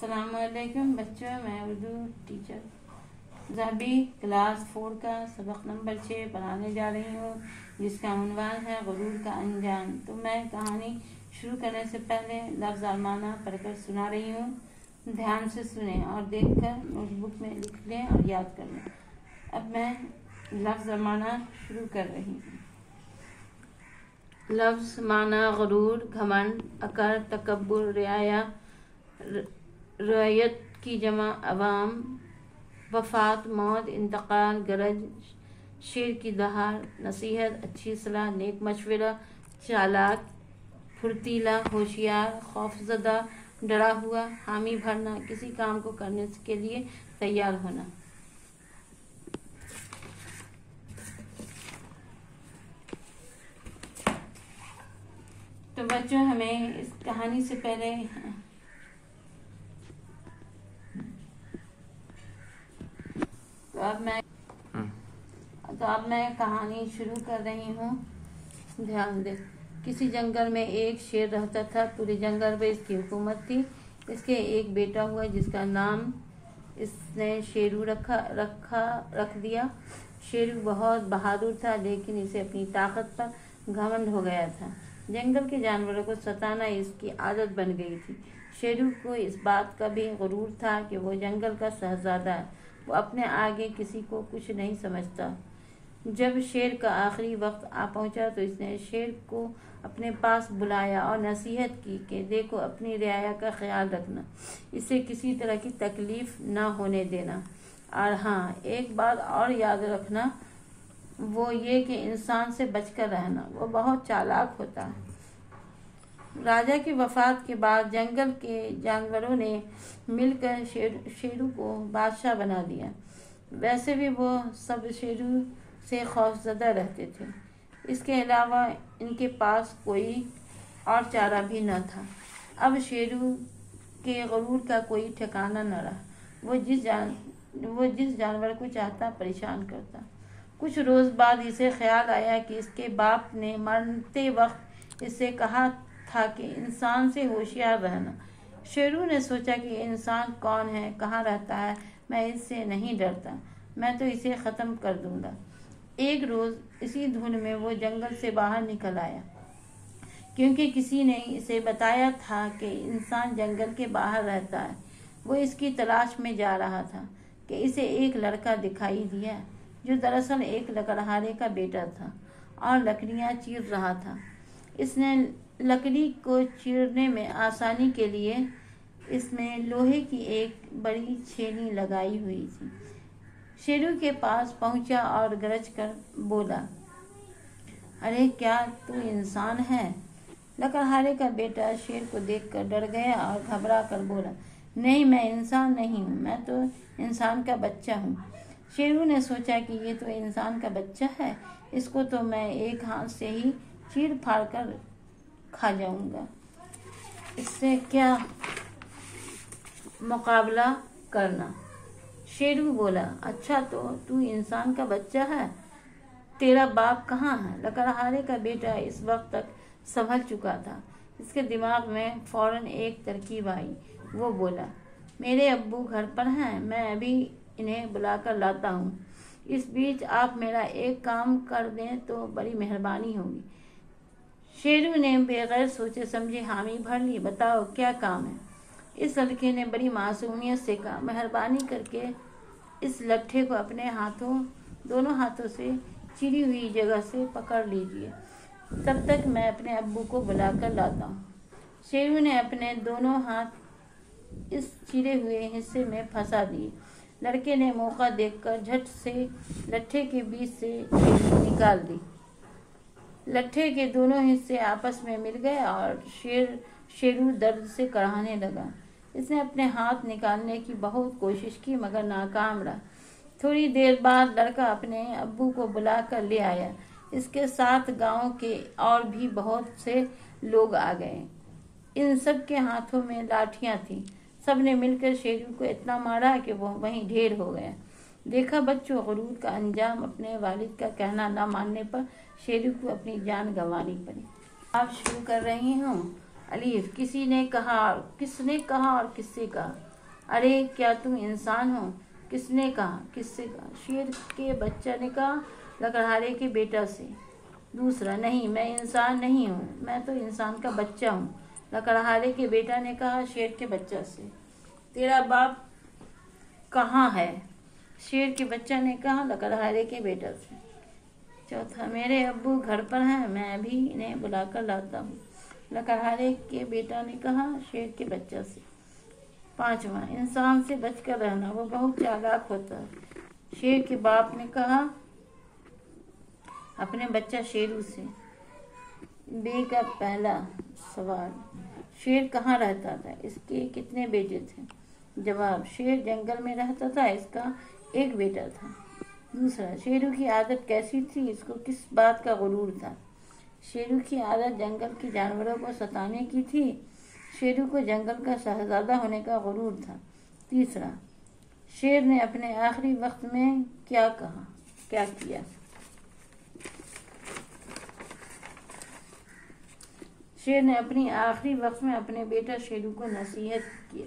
السلام علیکم بچوں، میں اردو ٹیچر ذہبی کلاس 4 کا سبق نمبر 6 پڑھانے جا رہی ہوں، جس کا عنوان ہے غرور کا انجام۔ تو میں کہانی شروع کرنے سے پہلے لفظ اور معنی پڑھ کر سنا رہی ہوں، دھیان سے سنیں اور دیکھ کر نوٹ بک میں لکھ لیں اور یاد کر لیں۔ اب میں لفظ اور معنی شروع کر رہی ہوں۔ لفظ معنی: غرور، گھمنڈ، اکڑ، تکبر، رعایا، رعیت کی جمع عوام، وفات، موت، انتقال، گرج، شیر کی دہاڑ، نصیحت، اچھی صلاح، نیک مشورہ، چالاک، پھرتیلا، ہوشیار، خوفزدہ، ڈرا ہوا، حامی بھرنا، کسی کام کو کرنے کے لیے تیار ہونا۔ تو بچوں، ہمیں اس کہانی سے پہلے اب میں کہانی شروع کر رہی ہوں، دھیان دے۔ کسی جنگل میں ایک شیر رہتا تھا، پورے جنگل میں اس کی حکومت تھی۔ اس کے ایک بیٹا ہوا جس کا نام اس نے شیرو رکھ دیا۔ شیرو بہت بہادر تھا، لیکن اسے اپنی طاقت پر گھمنڈ ہو گیا تھا۔ جنگل کے جانوروں کو ستانا اس کی عادت بن گئی تھی۔ شیرو کو اس بات کا بھی غرور تھا کہ وہ جنگل کا شہزادہ ہے، وہ اپنے آگے کسی کو کچھ نہیں سمجھتا۔ جب شیر کا آخری وقت آ پہنچا تو اس نے شیر کو اپنے پاس بلایا اور نصیحت کی کہ دیکھو، اپنی رعایا کا خیال رکھنا، اسے کسی طرح کی تکلیف نہ ہونے دینا، اور ہاں، ایک بات اور یاد رکھنا، وہ یہ کہ انسان سے بچ کر رہنا، وہ بہت چالاک ہوتا ہے۔ راجا کی وفات کے بعد جنگل کے جانوروں نے مل کر شیرو کو بادشاہ بنا دیا۔ ویسے بھی وہ سب شیرو سے خوفزدہ رہتے تھے، اس کے علاوہ ان کے پاس کوئی اور چارہ بھی نہ تھا۔ اب شیرو کے غرور کا کوئی ٹھکانہ نہ رہا، وہ جس جانور کو چاہتا پریشان کرتا۔ کچھ روز بعد اسے خیال آیا کہ اس کے باپ نے مرتے وقت اس سے کہا تھا کہ انسان سے ہوشیار رہنا۔ شیرو نے سوچا کہ یہ انسان کون ہے، کہاں رہتا ہے، میں اس سے نہیں ڈرتا، میں تو اسے ختم کر دوں گا۔ ایک روز اسی دھن میں وہ جنگل سے باہر نکل آیا، کیونکہ کسی نے اسے بتایا تھا کہ انسان جنگل کے باہر رہتا ہے۔ وہ اس کی تلاش میں جا رہا تھا کہ اسے ایک لڑکا دکھائی دیا، جو دراصل ایک لکڑہارے کا بیٹا تھا اور لکڑیاں چیر رہا تھا۔ اس نے لکڑی کو چیرنے میں آسانی کے لیے اس میں لوہے کی ایک بڑی چھینی لگائی ہوئی تھی۔ شیرو کے پاس پہنچا اور گرج کر بولا، ارے کیا تو انسان ہے؟ لکڑہارے کا بیٹا شیر کو دیکھ کر ڈر گیا اور گھبرا کر بولا، نہیں، میں انسان نہیں ہوں، میں تو انسان کا بچہ ہوں۔ شیرو نے سوچا کہ یہ تو انسان کا بچہ ہے، اس کو تو میں ایک ہاتھ سے ہی چیر پھاڑ کر کھا جاؤں گا، اس سے کیا مقابلہ کرنا۔ شیرو بولا، اچھا تو انسان کا بچہ ہے، تیرا باپ کہاں ہے؟ لکڑہارے کا بیٹا اس وقت تک سنبھل چکا تھا، اس کے دماغ میں فوراً ایک ترکیب آئی۔ وہ بولا، میرے ابو گھر پر ہیں، میں ابھی انہیں بلا کر لاتا ہوں۔ اس بیچ آپ میرا ایک کام کر دیں تو بڑی مہربانی ہوگی۔ شیرو نے بغیر سوچے سمجھے حامی بھر لی، بتاؤ کیا کام ہے؟ اس لڑکے نے بڑی معصومیت سے کہا، مہربانی کر کے اس لٹھے کو اپنے دونوں ہاتھوں سے چری ہوئی جگہ سے پکڑ لیجیے، تب تک میں اپنے ابو کو بلا کر لاتا ہوں۔ شیرو نے اپنے دونوں ہاتھ اس چرے ہوئے حصے میں پھنسا دیے۔ لڑکے نے موقع دیکھ کر جھٹ سے لٹھے کے بیچ سے چھری نکال دی۔ لٹھے کے دونوں حصے آپس میں مل گئے اور شیرو درد سے کڑھانے لگا۔ اس نے اپنے ہاتھ نکالنے کی بہت کوشش کی مگر ناکام رہا۔ تھوڑی دیر بعد لڑکا اپنے ابو کو بلا کر لے آیا۔ اس کے ساتھ گاؤں کے اور بھی بہت سے لوگ آ گئے۔ ان سب کے ہاتھوں میں لاٹھیاں تھیں۔ سب نے مل کر شیرو کو اتنا مارا کہ وہ وہیں ڈھیر ہو گیا۔ دیکھا بچوں، غرور کا انجام، اپنے والد کا کہنا نہ ماننے پر شیرو کو اپنی جان گنوانی پڑی۔ آپ شروع کر رہی ہوں۔ الف، کس نے کہا اور کس سے کہا؟ ارے کیا تم انسان ہو؟ کس نے کہا؟ کس سے کہا؟ شیر کے بچہ نے کہا لکڑہارے کے بیٹا سے۔ دوسرا، نہیں میں انسان نہیں ہوں، میں تو انسان کا بچہ ہوں، لکڑہارے کے بیٹا نے کہا شیر کے بچہ سے۔ تیرا باپ کہاں ہے؟ شیر کے بچہ نے کہا لکڑہارے کے بیٹا سے۔ چوتھا، میرے ابو گھر پر ہیں، میں ابھی انہیں بلا کر لاتا ہوں، لکڑہارے کے بیٹا نے کہا شیر کے بچہ سے۔ پانچواں، انسان سے بچ کر رہنا، وہ بہت چالاک ہوتا ہے، شیر کے باپ نے کہا اپنے بچہ شیرو سے۔ بے کا پہلا سوال، شیر کہاں رہتا تھا؟ اس کے کتنے بیٹے تھے؟ جواب، شیر جنگل میں رہتا تھا، اس کا ایک بیٹا تھا۔ دوسرا، شیرو کی عادت کیسی تھی؟ اس کو کس بات کا غرور تھا؟ شیرو کی عادت جنگل کے جانوروں کو ستانے کی تھی، شیرو کو جنگل کا شہزادہ ہونے کا غرور تھا۔ تیسرا، شیر نے اپنے آخری وقت میں کیا کیا؟ شیر نے اپنی آخری وقت میں اپنے بیٹا شیرو کو نصیحت کیا۔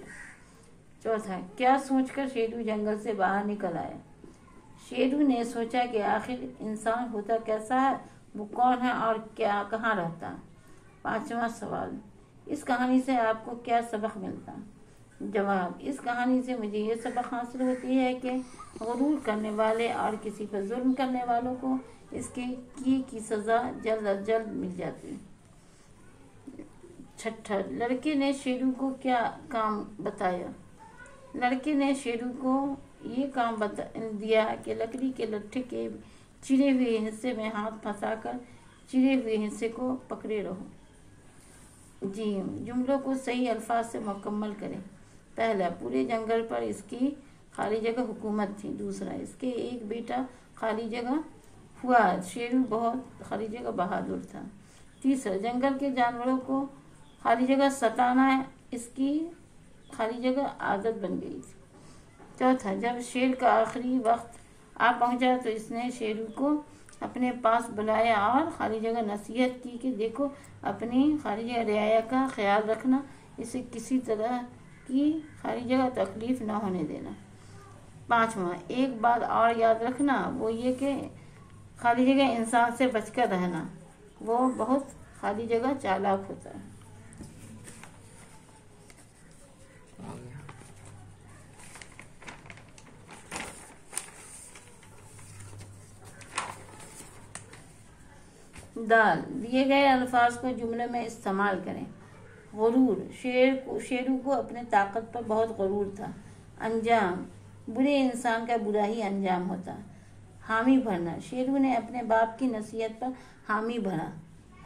چوتھا، کیا سوچ کر شیرو جنگل سے باہر نکل آیا؟ شیرو نے سوچا کہ آخر انسان ہوتا کیسا ہے، وہ کون ہے اور کہاں رہتا ہے۔ پانچواں سوال، اس کہانی سے آپ کو کیا سبق ملتا؟ جواب، اس کہانی سے مجھے یہ سبق حاصل ہوتی ہے کہ غرور کرنے والے اور کسی پر ظلم کرنے والوں کو اس کے کیے کی سزا جلد از جلد مل جاتی۔ چھٹا، لڑکے نے شیرو کو کیا کام بتایا؟ لڑکے نے شیرو کو یہ کام دیا کہ لکڑی کے لٹھے کے چرے ہوئے حصے میں ہاتھ پھنسا کر چرے ہوئے حصے کو پکڑے رہو۔ جی، جملوں کو صحیح الفاظ سے مکمل کریں۔ پہلا، پورے جنگل پر اس کی خالی جگہ حکومت تھی۔ دوسرا، اس کے ایک بیٹا خالی جگہ ہوا، شیرو بہت خالی جگہ بہادر تھا۔ تیسرا، جنگل کے جانوروں کو خالی جگہ ستانا اس کی خالی جگہ عادت بن گئی تھی۔ چوتھا، جب شیر کا آخری وقت آ پہنچا تو اس نے شیرو کو اپنے پاس بلایا اور خالی جگہ نصیحت کی کہ دیکھو، اپنی خالی جگہ رعایا کا خیال رکھنا، اسے کسی طرح کی خالی جگہ تکلیف نہ ہونے دینا۔ پانچواں، ایک بات اور یاد رکھنا، وہ یہ کہ خالی جگہ انسان سے بچ کر رہنا، وہ بہت خالی جگہ چالاک ہوتا ہے۔ دال، دیے گئے الفاظ کو جملے میں استعمال کریں۔ غرور، شیرو کو اپنے طاقت پر بہت غرور تھا۔ انجام، برے انسان کا برا ہی انجام ہوتا۔ حامی بھرنا، شیرو نے اپنے باپ کی نصیحت پر حامی بھرا۔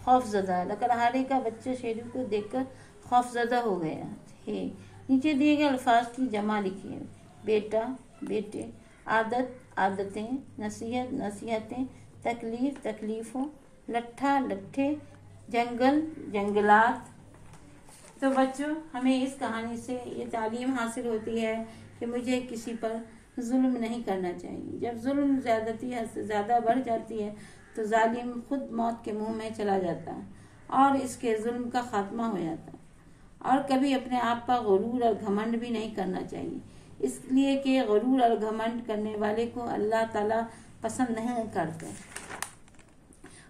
خوف زدہ، لکڑہارے کا بچہ شیرو کو دیکھ کر خوف زدہ ہو گیا ہے۔ نیچے دیے گئے الفاظ کی جمع لکھیے۔ بیٹا، بیٹے، عادت، عادتیں، نصیحت، نصیحتیں، تکلیف، تکلیفوں، لٹھا، لٹھے، جنگل، جنگلات۔ تو بچوں، ہمیں اس کہانی سے یہ تعلیم حاصل ہوتی ہے کہ مجھے کسی پر ظلم نہیں کرنا چاہیے۔ جب ظلم زیادتی حد سے زیادہ بڑھ جاتی ہے تو ظالم خود موت کے منہ میں چلا جاتا ہے اور اس کے ظلم کا خاتمہ ہو جاتا ہے۔ اور کبھی اپنے آپ پر غرور اور گھمنڈ بھی نہیں کرنا چاہیے، اس لیے کہ غرور اور گھمنڈ کرنے والے کو اللہ تعالیٰ پسند نہیں کرتے۔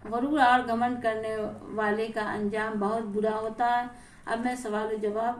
غرور اور گھمنڈ کرنے والے کا انجام بہت برا ہوتا ہے۔ اب میں سوال و جواب